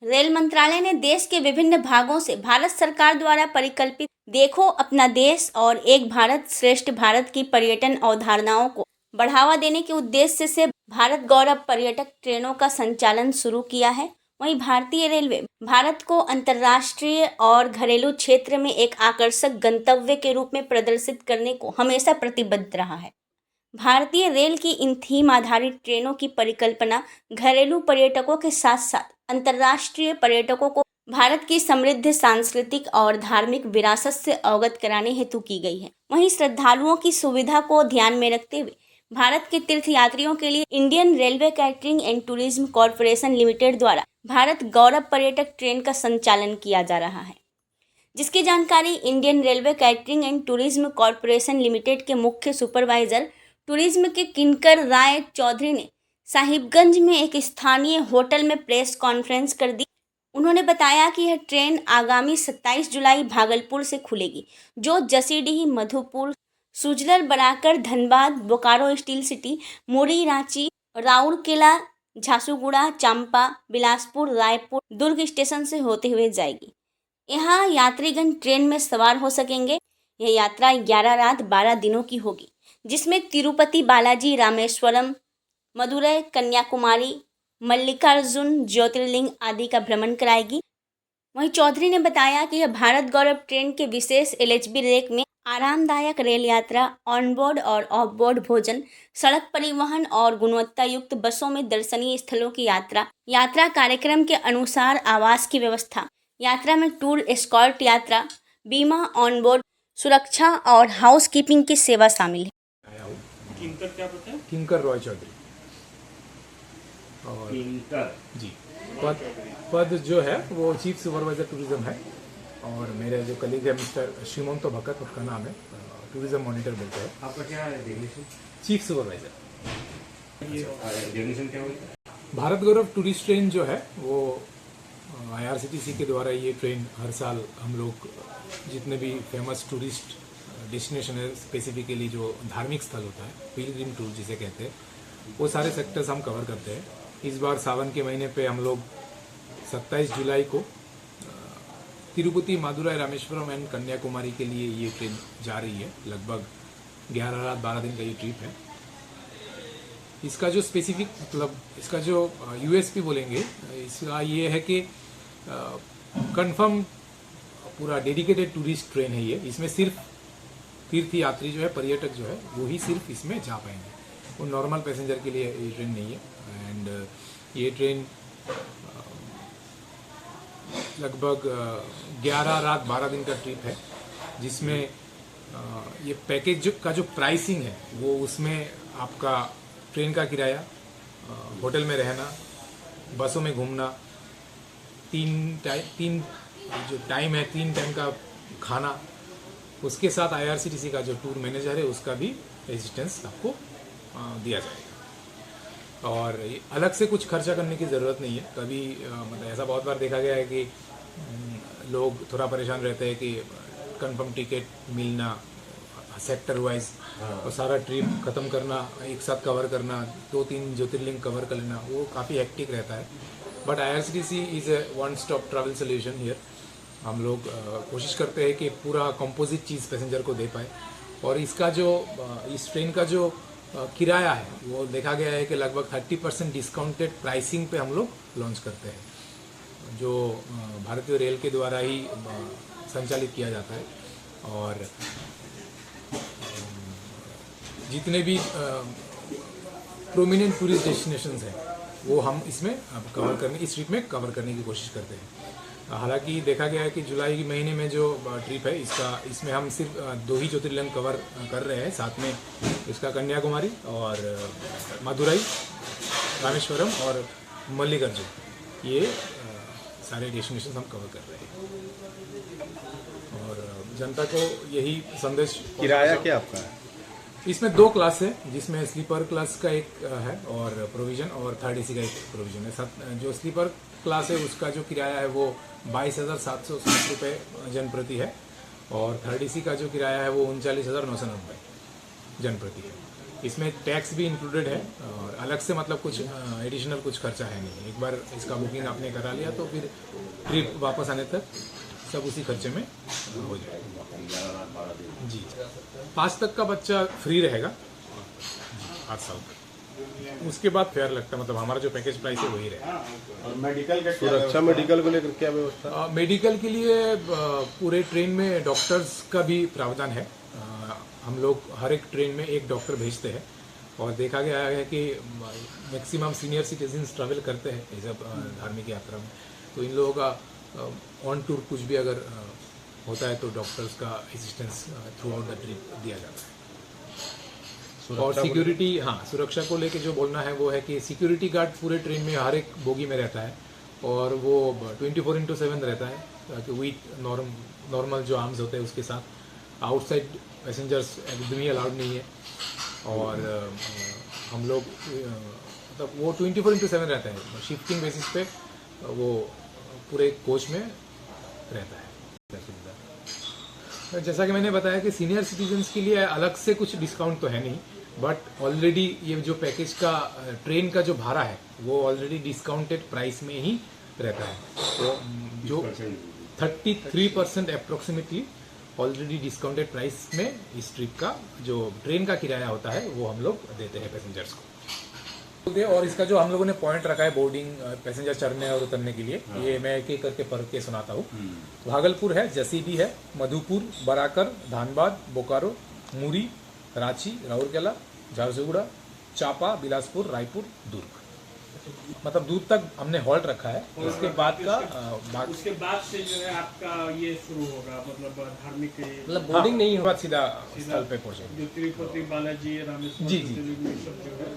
Rail मंत्रालय ने देश के विभिन्न भागों से भारत सरकार द्वारा परिकल्पित देखो अपना देश और एक भारत श्रेष्ठ भारत की पर्यटन अवधारणाओं को बढ़ावा देने के उद्देश्य से भारत गौरव पर्यटक ट्रेनों का संचालन शुरू किया है। वहीं भारतीय रेलवे भारत को अंतर्राष्ट्रीय और घरेलू क्षेत्र में एक आकर्षक गंतव्य के रूप में प्रदर्शित करने को हमेशा प्रतिबद्ध रहा है। भारतीय रेल की इन थीम आधारित ट्रेनों की परिकल्पना घरेलू पर्यटकों के साथ साथ अंतर्राष्ट्रीय पर्यटकों को भारत की समृद्ध सांस्कृतिक और धार्मिक विरासत से अवगत कराने हेतु की गई है। वहीं श्रद्धालुओं की सुविधा को ध्यान में रखते हुए भारत के तीर्थयात्रियों के लिए Indian railway catering and tourism corporation limited द्वारा भारत गौरव पर्यटक ट्रेन का संचालन किया जा रहा है, जिसकी जानकारी Indian railway catering and tourism corporation limited के मुख्य सुपरवाइजर टूरिज्म के किंकर राय चौधरी ने साहिबगंज में एक स्थानीय होटल में प्रेस कॉन्फ्रेंस कर दी। उन्होंने बताया कि यह ट्रेन आगामी 27 जुलाई भागलपुर से खुलेगी, जो जसीडीह, मधुपुर, सुजलर, बराकर, धनबाद, बोकारो स्टील सिटी, मुरी, रांची, राउरकेला, झारसुगुड़ा, चांपा, बिलासपुर, रायपुर, दुर्ग स्टेशन से होते हुए जाएगी। यहाँ यात्रीगण ट्रेन में सवार हो सकेंगे। यह यात्रा 11 रात 12 दिनों की होगी, जिसमें तिरुपति बालाजी, रामेश्वरम, मदुरै, कन्याकुमारी, मल्लिकार्जुन ज्योतिर्लिंग आदि का भ्रमण कराएगी। वहीं चौधरी ने बताया कि यह भारत गौरव ट्रेन के विशेष एलएचबी रेक में आरामदायक रेल यात्रा, ऑनबोर्ड और ऑफबोर्ड भोजन, सड़क परिवहन और गुणवत्ता युक्त बसों में दर्शनीय स्थलों की यात्रा कार्यक्रम के अनुसार आवास की व्यवस्था, यात्रा में टूर एस्कॉर्ट यात्रा, बीमा, ऑनबोर्ड सुरक्षा और हाउस कीपिंग की सेवा शामिल है। किंकर क्या पता है? किंकर रॉय चौधरी और जी पद जो है वो चीफ सुपरवाइजर टूरिज्म है। और मेरे जो कलीग है मिस्टर श्रीमंतो भगत, उसका नाम है टूरिज्म मॉनिटर बोलते हैं। आपका क्या है डेफिनेशन? Chief supervisor. ये डेफिनेशन क्या होता है? भारत गौरव टूरिस्ट ट्रेन जो है वो आईआरसीटीसी के द्वारा ये ट्रेन हर साल हम लोग जितने भी फेमस टूरिस्ट डेस्टिनेशन है, स्पेसिफिकली जो धार्मिक स्थल होता है, पिलग्रिम टूर जिसे कहते हैं, वो सारे सेक्टर्स हम कवर करते हैं। इस बार सावन के महीने पे हम लोग 27 जुलाई को तिरुपति, मदुरै, रामेश्वरम एंड कन्याकुमारी के लिए ये ट्रेन जा रही है। लगभग 11 रात 12 दिन का ये ट्रिप है। इसका जो स्पेसिफिक मतलब इसका जो यूएसपी बोलेंगे, इसका ये है कि कंफर्म पूरा डेडिकेटेड टूरिस्ट ट्रेन है ये। इसमें सिर्फ तीर्थ यात्री जो है, पर्यटक जो है, वो ही सिर्फ इसमें जा पाएंगे। वो नॉर्मल पैसेंजर के लिए ये ट्रेन नहीं है। एंड ये ट्रेन लगभग 11 रात 12 दिन का ट्रिप है, जिसमें ये पैकेज का जो प्राइसिंग है वो उसमें आपका ट्रेन का किराया, होटल में रहना, बसों में घूमना, तीन जो टाइम है, 3 टाइम का खाना, उसके साथ आईआरसीटीसी का जो टूर मैनेजर है उसका भी असिस्टेंस आपको दिया जाएगा। और अलग से कुछ खर्चा करने की ज़रूरत नहीं है। कभी मतलब ऐसा बहुत बार देखा गया है कि लोग थोड़ा परेशान रहते हैं कि कंफर्म टिकट मिलना, सेक्टर वाइज और सारा ट्रिप ख़त्म करना, एक साथ कवर करना, 2-3 ज्योतिर्लिंग कवर कर लेना, वो काफ़ी हेक्टिक रहता है। But IRCTC is a one stop travel solution here. हम लोग कोशिश करते हैं कि पूरा कंपोजिट चीज़ पैसेंजर को दे पाए। और इसका जो इस ट्रेन का जो किराया है वो देखा गया है कि लगभग 30% डिस्काउंटेड प्राइसिंग पे हम लोग लॉन्च करते हैं, जो भारतीय रेल के द्वारा ही संचालित किया जाता है। और जितने भी प्रोमिनेंट टूरिस्ट डेस्टिनेशंस हैं वो हम इसमें कवर करने, इस ट्रिप में कवर करने की कोशिश करते हैं। हालांकि देखा गया है कि जुलाई के महीने में जो ट्रिप है इसमें हम सिर्फ 2 ही ज्योतिर्लिंग कवर कर रहे हैं। साथ में इसका कन्याकुमारी और मदुरै, रामेश्वरम और मल्लिकार्जुन, ये सारे डेस्टिनेशन हम कवर कर रहे हैं। और जनता को यही संदेश। किराया क्या आपका है? इसमें 2 क्लास है, जिसमें स्लीपर क्लास का एक है और प्रोविजन, और थर्ड एसी का एक प्रोविजन है। जो स्लीपर क्लास है उसका जो किराया है वो 22,760 रुपये जन प्रति है, और थर्ड एसी का जो किराया है वो 39,990 जन प्रति है। इसमें टैक्स भी इंक्लूडेड है और अलग से मतलब कुछ एडिशनल कुछ खर्चा है नहीं। एक बार इसका बुकिंग आपने करा लिया तो फिर ट्रिप वापस आने तक सब उसी खर्चे में हो जाएगा। जी 5 तक का बच्चा फ्री रहेगा, 8 साल तक। उसके बाद फेयर लगता है, मतलब हमारा जो पैकेज प्राइस है वही रहेगा। और मेडिकल का सुरक्षा मेडिकल को लेकर क्या व्यवस्था? मेडिकल के लिए पूरे ट्रेन में डॉक्टर्स का भी प्रावधान है। हम लोग हर एक ट्रेन में एक डॉक्टर भेजते हैं और देखा गया है कि मैक्सिमम सीनियर सिटीजन्स ट्रैवल करते हैं ये सब धार्मिक यात्रा में, तो इन लोगों का ऑन टूर कुछ भी अगर होता है तो डॉक्टर्स का assistance through out the trip दिया जाता है। और सिक्योरिटी, हाँ सुरक्षा को लेके जो बोलना है वो है कि सिक्योरिटी गार्ड पूरे ट्रेन में हर एक बोगी में रहता है और वो 24/7 रहता है, ताकि विथ नॉर्मल जो आर्म्स होते हैं उसके साथ। आउटसाइड पैसेंजर्स एकदम ही अलाउड नहीं है और हम लोग मतलब वो 24/7 रहता है, शिफ्टिंग बेसिस पे वो पूरे कोच में रहता है सुविधा। जैसा कि मैंने बताया कि सीनियर सिटीजन्स के लिए अलग से कुछ डिस्काउंट तो है नहीं, बट ऑलरेडी ये जो पैकेज का ट्रेन का जो भाड़ा है वो ऑलरेडी डिस्काउंटेड प्राइस में ही रहता है। तो जो 33% अप्रोक्सीमेटली ऑलरेडी डिस्काउंटेड प्राइस में इस ट्रिप का जो ट्रेन का किराया होता है वो हम लोग देते हैं पैसेंजर्स को। और इसका जो हम लोगों ने पॉइंट रखा है बोर्डिंग पैसेंजर चढ़ने और उतरने के लिए, ये मैं एक एक करके पढ़ के सुनाता हूँ। भागलपुर है, जसीबी है, मधुपुर, बराकर, धानबाद, बोकारो, मुरी, रांची, राउरकेला, झारसुगुड़ा, चापा, बिलासपुर, रायपुर, दुर्ग, मतलब दूर तक हमने हॉल्ट रखा है। उसके बाद का उसके बाद से जो है आपका ये शुरू होगा, मतलब धार्मिक मतलब बोर्डिंग नहीं होगा, सीधा स्थल पे पहुंचेंगे। जो तिरुपति बालाजी, रामेश्वर, जी। सब जो है